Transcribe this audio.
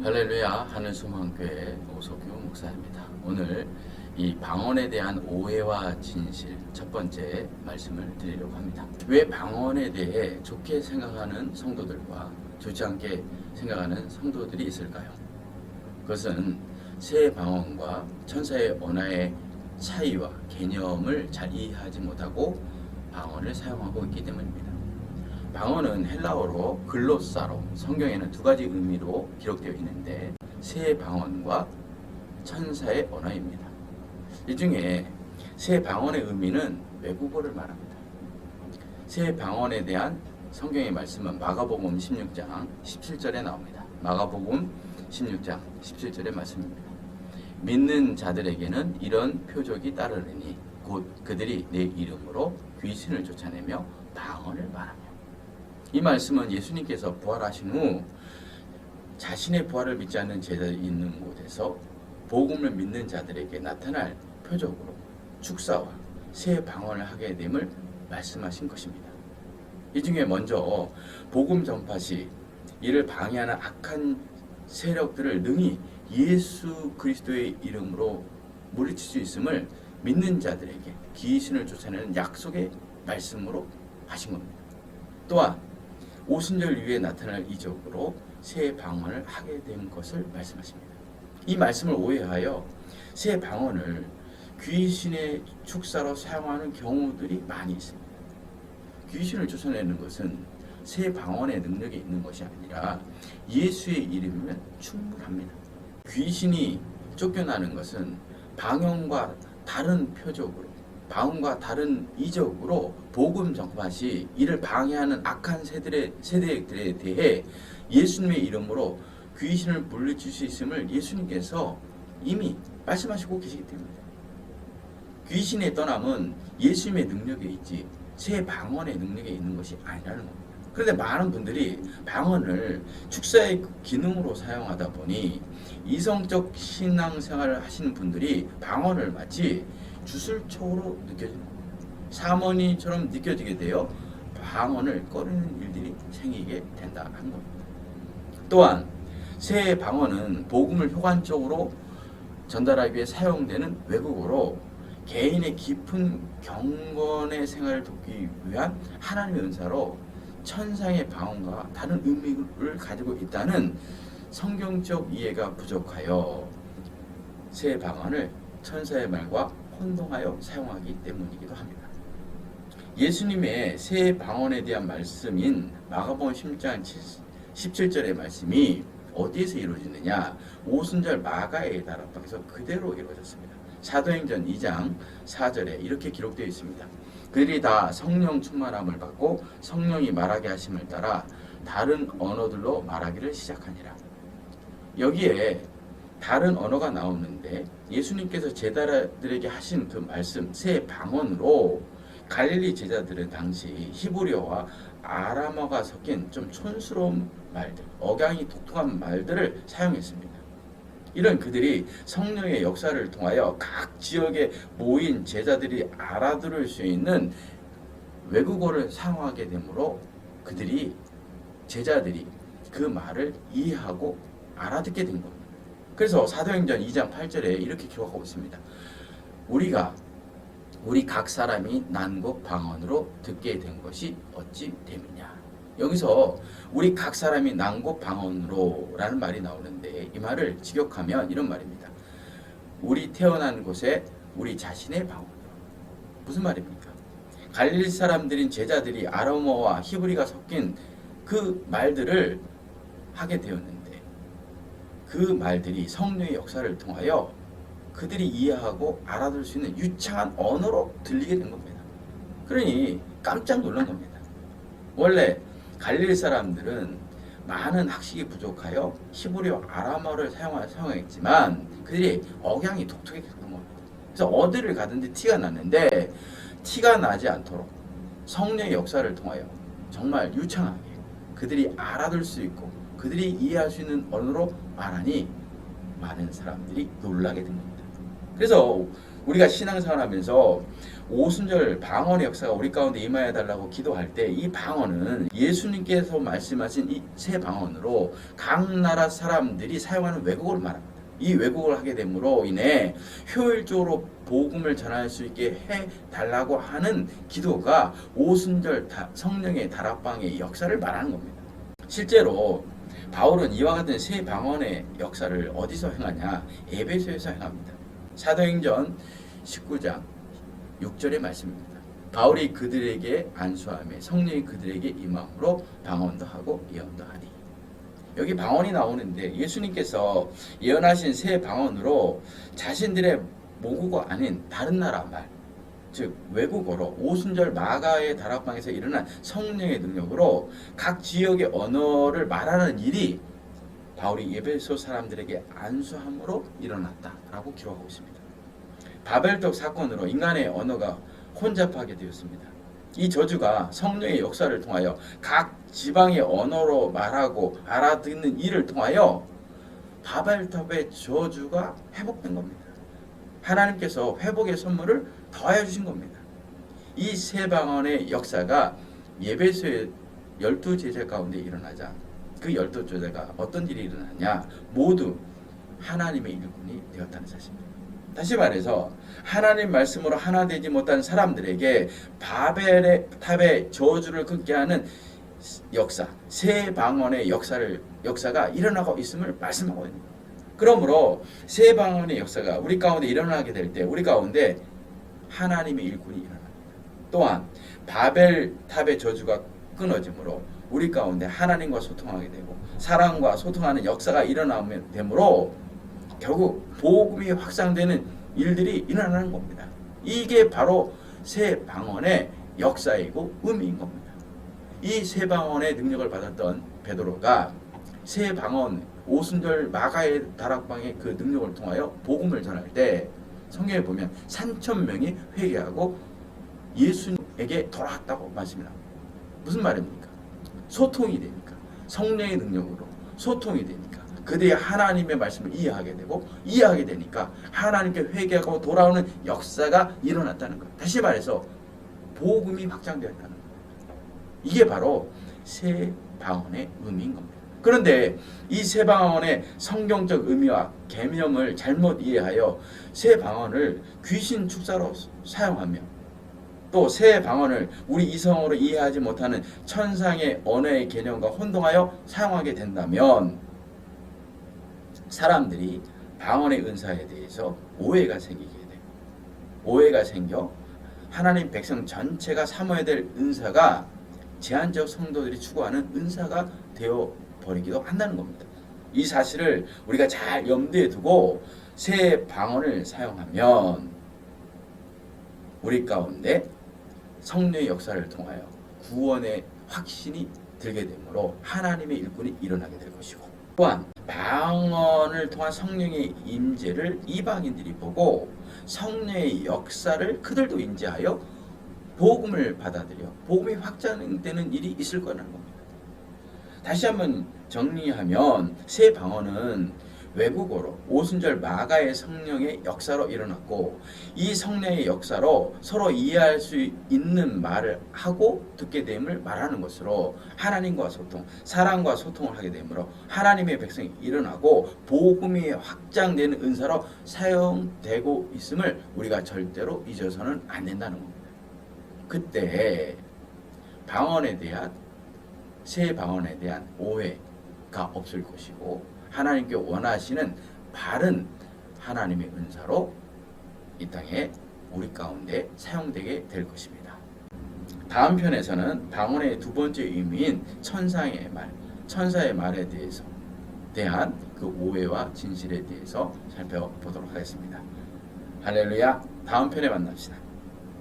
할렐루야, 하늘소망교회 오석규 목사입니다. 오늘 이 방언에 대한 오해와 진실 첫 번째 말씀을 드리려고 합니다. 왜 방언에 대해 좋게 생각하는 성도들과 좋지 않게 생각하는 성도들이 있을까요? 그것은 새 방언과 천사의 언어의 차이와 개념을 잘 이해하지 못하고 방언을 사용하고 있기 때문입니다. 방언은 헬라어로 글로사로 성경에는 두 가지 의미로 기록되어 있는데 새 방언과 천사의 언어입니다. 이 중에 새 방언의 의미는 외국어를 말합니다. 새 방언에 대한 성경의 말씀은 마가복음 16장 17절에 나옵니다. 마가복음 16장 17절의 말씀입니다. 믿는 자들에게는 이런 표적이 따르리니 곧 그들이 내 이름으로 귀신을 쫓아내며 방언을 말하며. 이 말씀은 예수님께서 부활하신 후 자신의 부활을 믿지 않는 제자들이 있는 곳에서 복음을 믿는 자들에게 나타날 표적으로 축사와 새 방언을 하게 됨을 말씀하신 것입니다. 이 중에 먼저 복음 전파 시 이를 방해하는 악한 세력들을 능히 예수 그리스도의 이름으로 물리칠 수 있음을 믿는 자들에게 귀신을 쫓아내는 약속의 말씀으로 하신 겁니다. 또한 오순절 위에 나타날 이적으로 새 방언을 하게 된 것을 말씀하십니다. 이 말씀을 오해하여 새 방언을 귀신의 축사로 사용하는 경우들이 많이 있습니다. 귀신을 쫓아내는 것은 새 방언의 능력이 있는 것이 아니라 예수의 이름이면 충분합니다. 귀신이 쫓겨나는 것은 방언과 다른 표적으로 방언과 다른 이적으로 복음 전파 시 이를 방해하는 악한 세대들에 대해 예수님의 이름으로 귀신을 물리칠 수 있음을 예수님께서 이미 말씀하시고 계시기 때문입니다. 귀신의 떠남은 예수님의 능력에 있지 새 방언의 능력에 있는 것이 아니라는 겁니다. 그런데 많은 분들이 방언을 축사의 기능으로 사용하다 보니 이성적 신앙생활을 하시는 분들이 방언을 마치 주술적으로 느껴지는 겁니다. 사모니처럼 느껴지게 되어 방언을 꺼리는 일들이 생기게 된다는 겁니다. 또한 새 방언은 복음을 효과적으로 전달하기 위해 사용되는 외국어로 개인의 깊은 경건의 생활을 돕기 위한 하나님의 은사로 천상의 방언과 다른 의미를 가지고 있다는 성경적 이해가 부족하여 새 방언을 천사의 말과 혼동하여 사용하기 때문이기도 합니다. 예수님의 새 방언에 대한 말씀인 마가복음 10장 17절의 말씀이 어디에서 이루어지느냐? 오순절 마가의 다락방에서 그대로 이루어졌습니다. 사도행전 2장 4절에 이렇게 기록되어 있습니다. 그들이 다 성령 충만함을 받고 성령이 말하게 하심을 따라 다른 언어들로 말하기를 시작하니라. 여기에 다른 언어가 나오는데 예수님께서 제자들에게 하신 그 말씀 새 방언으로 갈릴리 제자들은 당시 히브리어와 아람어가 섞인 좀 촌스러운 말들, 억양이 독특한 말들을 사용했습니다. 이런 그들이 성령의 역사를 통하여 각 지역에 모인 제자들이 알아들을 수 있는 외국어를 사용하게 되므로 제자들이 그 말을 이해하고 알아듣게 된 겁니다. 그래서 사도행전 2장 8절에 이렇게 기록하고 있습니다. 우리 각 사람이 난곡 방언으로 듣게 된 것이 어찌 됨이냐. 여기서 우리 각 사람이 난곡 방언으로 라는 말이 나오는데 이 말을 직역하면 이런 말입니다. 우리 태어난 곳에 우리 자신의 방언으로. 무슨 말입니까? 갈릴리 사람들인 제자들이 아람어와 히브리가 섞인 그 말들을 하게 되었는데 그 말들이 성령의 역사를 통하여 그들이 이해하고 알아들을 수 있는 유창한 언어로 들리게 된 겁니다. 그러니 깜짝 놀란 겁니다. 원래 갈릴리 사람들은 많은 학식이 부족하여 히브리어 아람어를 사용했지만 그들이 억양이 독특했던 겁니다. 그래서 어디를 가든지 티가 났는데 티가 나지 않도록 성령의 역사를 통하여 정말 유창하게 그들이 알아들 수 있고 그들이 이해할 수 있는 언어로 말하니 많은 사람들이 놀라게 된 겁니다. 그래서 우리가 신앙생활 하면서 오순절 방언의 역사가 우리 가운데 임하여 달라고 기도할 때 이 방언은 예수님께서 말씀하신 이 새 방언으로 각 나라 사람들이 사용하는 왜곡을 말합니다. 이 왜곡을 하게 됨으로 인해 효율적으로 복음을 전할 수 있게 해달라고 하는 기도가 오순절 성령의 다락방의 역사를 말하는 겁니다. 실제로 바울은 이와 같은 새 방언의 역사를 어디서 행하냐? 에베소에서 행합니다. 사도행전 19장 6절의 말씀입니다. 바울이 그들에게 안수하며 성령이 그들에게 임함으로 방언도 하고 예언도 하니. 여기 방언이 나오는데 예수님께서 예언하신 새 방언으로 자신들의 모국어 아닌 다른 나라 말, 즉 외국어로 오순절 마가의 다락방에서 일어난 성령의 능력으로 각 지역의 언어를 말하는 일이 바울이 에베소 사람들에게 안수함으로 일어났다라고 기록하고 있습니다. 바벨탑 사건으로 인간의 언어가 혼잡하게 되었습니다. 이 저주가 성령의 역사를 통하여 각 지방의 언어로 말하고 알아듣는 일을 통하여 바벨탑의 저주가 회복된 겁니다. 하나님께서 회복의 선물을 더하여 주신 겁니다. 이 새 방언의 역사가 에베소의 12제자 가운데 일어나자 그 12제자가 어떤 일이 일어났냐? 모두 하나님의 일꾼이 되었다는 사실입니다. 다시 말해서 하나님 말씀으로 하나 되지 못한 사람들에게 바벨의 탑의 저주를 끊게 하는 역사, 새 방언의 역사가 일어나고 있음을 말씀하고 있는 겁니다. 그러므로 새 방언의 역사가 우리 가운데 일어나게 될 때 우리 가운데 하나님의 일꾼이 일어납니다. 또한 바벨 탑의 저주가 끊어지므로 우리 가운데 하나님과 소통하게 되고 사랑과 소통하는 역사가 일어나면 되므로 결국 복음이 확산되는 일들이 일어나는 겁니다. 이게 바로 새 방언의 역사이고 의미인 겁니다. 이 새 방언의 능력을 받았던 베드로가 새 방언 오순절 마가의 다락방의 그 능력을 통하여 복음을 전할 때 성경에 보면 3,000명이 회개하고 예수님에게 돌아왔다고 말씀이 나옵니다. 무슨 말입니까? 소통이 되니까 성령의 능력으로 소통이 되니까 그들이 하나님의 말씀을 이해하게 되고 이해하게 되니까 하나님께 회개하고 돌아오는 역사가 일어났다는 것. 다시 말해서 복음이 확장되었다는 것. 이게 바로 새 방언의 의미인 겁니다. 그런데 이 새 방언의 성경적 의미와 개념을 잘못 이해하여 새 방언을 귀신 축사로 사용하며 또 새 방언을 우리 이성으로 이해하지 못하는 천상의 언어의 개념과 혼동하여 사용하게 된다면 사람들이 방언의 은사에 대해서 오해가 생기게 되고 오해가 생겨 하나님 백성 전체가 삼아야 될 은사가 제한적 성도들이 추구하는 은사가 되어 버리기도 한다는 겁니다. 이 사실을 우리가 잘 염두에 두고 새 방언을 사용하면 우리 가운데 성령의 역사를 통하여 구원의 확신이 들게 되므로 하나님의 일꾼이 일어나게 될 것이고 또한 방언을 통한 성령의 임재를 이방인들이 보고 성령의 역사를 그들도 인지하여 복음을 받아들여 복음이 확장되는 일이 있을 거라는 겁니다. 다시 한번 정리하면 새 방언은 외국어로 오순절 마가의 성령의 역사로 일어났고 이 성령의 역사로 서로 이해할 수 있는 말을 하고 듣게 됨을 말하는 것으로 하나님과 소통, 사랑과 소통을 하게 되므로 하나님의 백성이 일어나고 복음이 확장되는 은사로 사용되고 있음을 우리가 절대로 잊어서는 안 된다는 겁니다. 그때 방언에 대한 새 방언에 대한 오해가 없을 것이고 하나님께 원하시는 바른 하나님의 은사로 이 땅에 우리 가운데 사용되게 될 것입니다. 다음 편에서는 방언의 두 번째 의미인 천사의 말, 천사의 말에 대한 그 오해와 진실에 대해서 살펴보도록 하겠습니다. 할렐루야. 다음 편에 만납시다.